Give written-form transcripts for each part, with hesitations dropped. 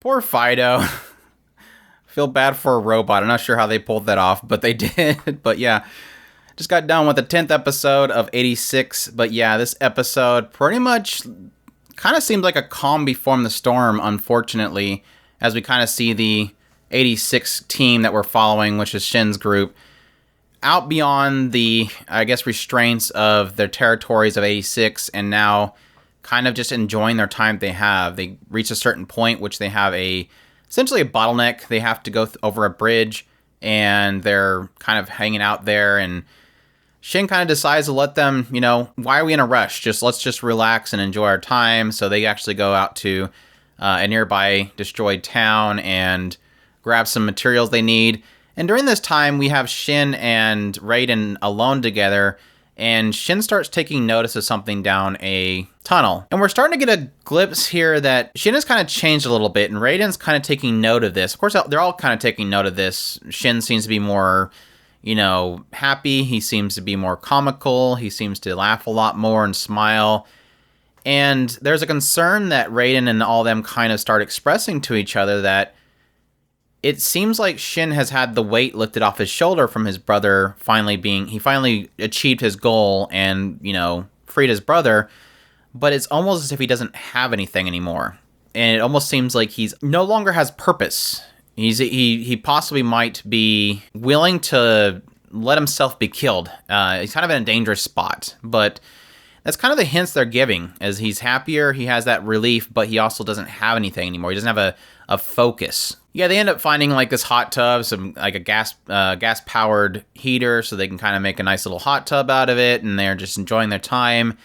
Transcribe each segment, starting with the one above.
Poor Fido. Feel bad for a robot. I'm not sure how they pulled that off, but they did. But yeah, just got done with the 10th episode of 86. But yeah, this episode pretty much kind of seems like a calm before the storm, unfortunately, as we kind of see the 86 team that we're following, which is Shin's group, out beyond the, I guess, restraints of their territories of 86, and now kind of just enjoying their time they have. They reach a certain point, which they have essentially a bottleneck. They have to go over a bridge, and they're kind of hanging out there, and Shin kind of decides to let them, why are we in a rush? Let's just relax and enjoy our time. So they actually go out to a nearby destroyed town and grab some materials they need. And during this time, we have Shin and Raiden alone together, and Shin starts taking notice of something down a tunnel. And we're starting to get a glimpse here that Shin has kind of changed a little bit, and Raiden's kind of taking note of this. Of course, they're all kind of taking note of this. Shin seems to be more, happy. He seems to be more comical. He seems to laugh a lot more and smile. And there's a concern that Raiden and all them kind of start expressing to each other that it seems like Shin has had the weight lifted off his shoulder from his brother he finally achieved his goal and, freed his brother, but it's almost as if he doesn't have anything anymore. And it almost seems like he's no longer has purpose. He possibly might be willing to let himself be killed. He's kind of in a dangerous spot, but that's kind of the hints they're giving, as he's happier, he has that relief, but he also doesn't have anything anymore. He doesn't have a focus. Yeah, they end up finding like this hot tub, some like a gas powered heater, so they can kind of make a nice little hot tub out of it, and they're just enjoying their time.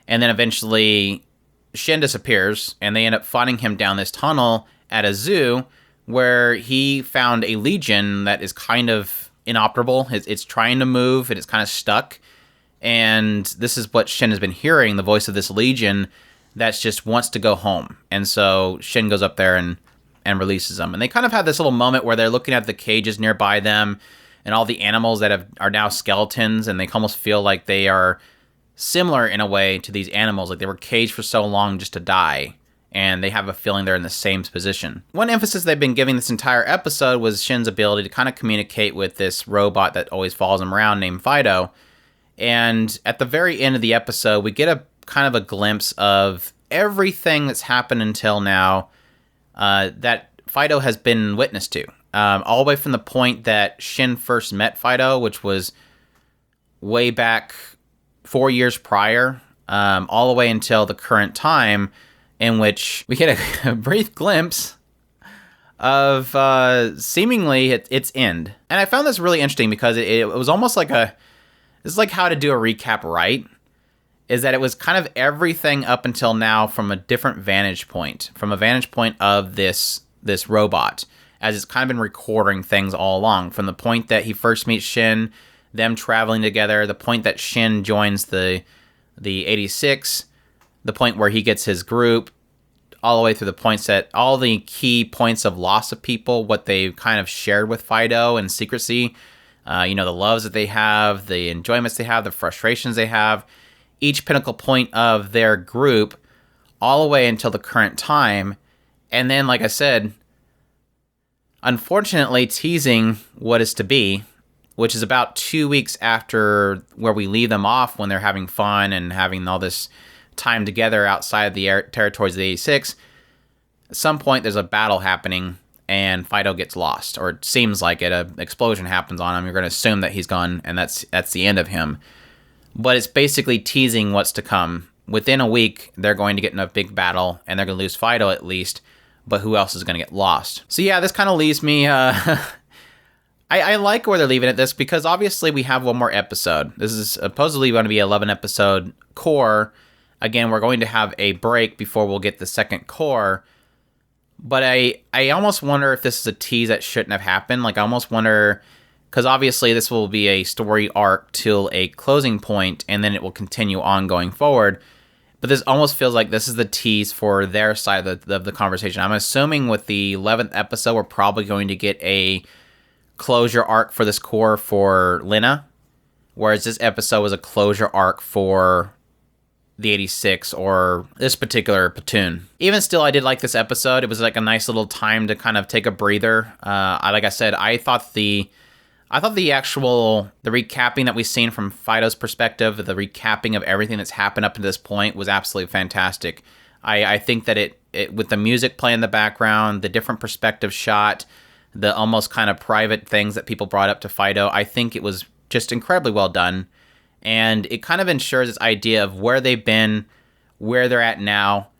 And then eventually Shin disappears, and they end up finding him down this tunnel at a zoo where he found a Legion that is kind of inoperable. It's trying to move, and it's kind of stuck. And this is what Shin has been hearing, the voice of this Legion that just wants to go home. And so Shin goes up there and releases them. And they kind of have this little moment where they're looking at the cages nearby them and all the animals that are now skeletons, and they almost feel like they are similar in a way to these animals. Like they were caged for so long just to die, and they have a feeling they're in the same position. One emphasis they've been giving this entire episode was Shin's ability to kind of communicate with this robot that always follows him around named Fido. And at the very end of the episode, we get a kind of a glimpse of everything that's happened until now that Fido has been witness to. All the way from the point that Shin first met Fido, which was way back 4 years prior, all the way until the current time, in which we get a brief glimpse of seemingly its end. And I found this really interesting because it was almost like this is like how to do a recap right, is that it was kind of everything up until now from a different vantage point, from a vantage point of this robot, as it's kind of been recording things all along, from the point that he first meets Shin, them traveling together, the point that Shin joins the 86, the point where he gets his group, all the way through the points that all the key points of loss of people, what they kind of shared with Fido and secrecy, the loves that they have, the enjoyments they have, the frustrations they have, each pinnacle point of their group, all the way until the current time. And then, like I said, unfortunately teasing what is to be, which is about 2 weeks after where we leave them off when they're having fun and having all this time together outside the territories of the 86. At some point, there's a battle happening, and Fido gets lost, or it seems like it. An explosion happens on him. You're going to assume that he's gone, and that's the end of him. But it's basically teasing what's to come. Within a week, they're going to get in a big battle, and they're going to lose Fido at least, but who else is going to get lost? So yeah, this kind of leaves me... I like where they're leaving it this, because obviously we have one more episode. This is supposedly going to be an 11-episode core. Again, we're going to have a break before we'll get the second core. But I almost wonder if this is a tease that shouldn't have happened. Like, I almost wonder... Because obviously this will be a story arc till a closing point, and then it will continue on going forward. But this almost feels like this is the tease for their side of the conversation. I'm assuming with the 11th episode, we're probably going to get a closure arc for this core for Lena, whereas this episode was a closure arc for the 86 or this particular platoon. Even still, I did like this episode. It was like a nice little time to kind of take a breather. Like I said, I thought the recapping that we've seen from Fido's perspective, the recapping of everything that's happened up to this point was absolutely fantastic. I think that it with the music playing in the background, the different perspective shot, the almost kind of private things that people brought up to Fido, I think it was just incredibly well done. And it kind of ensures this idea of where they've been, where they're at now,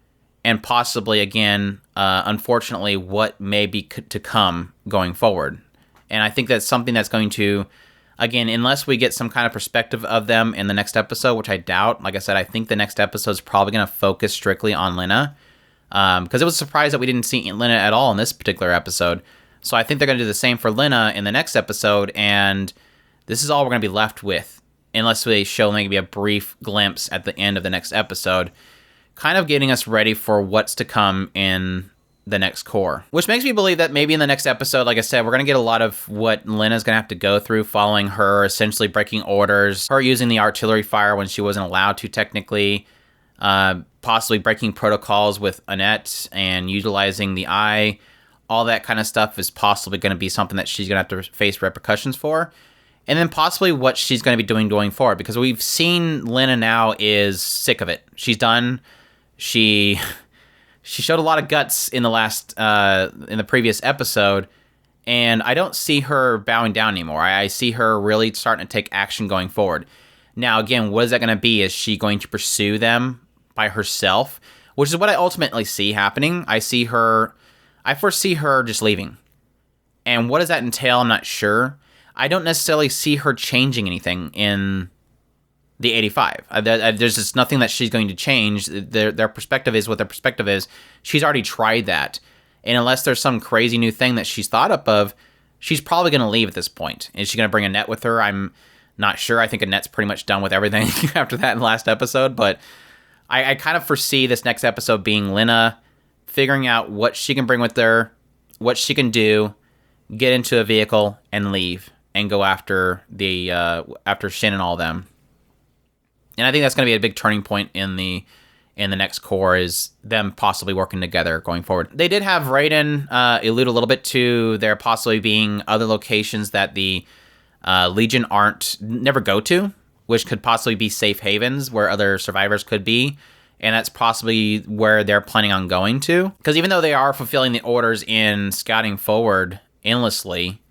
and possibly, again, unfortunately, what may be to come going forward. And I think that's something that's going to, again, unless we get some kind of perspective of them in the next episode, which I doubt. Like I said, I think the next episode is probably going to focus strictly on Lena. Because it was a surprise that we didn't see Lena at all in this particular episode. So I think they're going to do the same for Lena in the next episode. And this is all we're going to be left with. Unless they show maybe a brief glimpse at the end of the next episode, kind of getting us ready for what's to come in the next core. Which makes me believe that maybe in the next episode, like I said, we're going to get a lot of what Lena's going to have to go through following her essentially breaking orders, her using the artillery fire when she wasn't allowed to technically, possibly breaking protocols with Annette and utilizing the eye. All that kind of stuff is possibly going to be something that she's going to have to face repercussions for. And then possibly what she's going to be doing going forward. Because we've seen Lena now is sick of it. She's done. She showed a lot of guts in the previous episode. And I don't see her bowing down anymore. I see her really starting to take action going forward. Now, again, what is that going to be? Is she going to pursue them by herself? Which is what I ultimately see happening. I foresee her just leaving. And what does that entail? I'm not sure. I don't necessarily see her changing anything in the 85. There's just nothing that she's going to change. Their perspective is what their perspective is. She's already tried that. And unless there's some crazy new thing that she's thought up of, she's probably going to leave at this point. Is she going to bring Annette with her? I'm not sure. I think Annette's pretty much done with everything after that in the last episode. But I kind of foresee this next episode being Lena figuring out what she can bring with her, what she can do, get into a vehicle, and leave. And go after after Shin and all of them. And I think that's going to be a big turning point in the next core, is them possibly working together going forward. They did have Raiden allude a little bit to there possibly being other locations that the Legion never go to, which could possibly be safe havens where other survivors could be. And that's possibly where they're planning on going to. Because even though they are fulfilling the orders in scouting forward endlessly,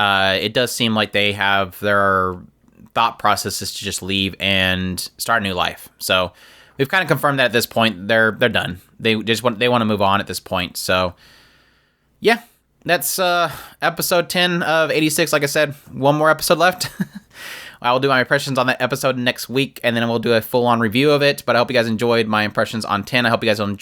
it does seem like they have their thought processes to just leave and start a new life. So we've kind of confirmed that at this point they're done. They want to move on at this point. So yeah, that's episode 10 of 86. Like I said, one more episode left. I will do my impressions on that episode next week, and then we'll do a full-on review of it. But I hope you guys enjoyed my impressions on 10. I hope you guys will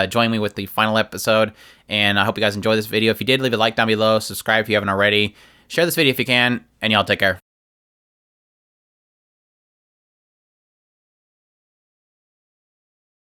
join me with the final episode, and I hope you guys enjoyed this video. If you did, leave a like down below. Subscribe if you haven't already. Share this video if you can, and y'all take care.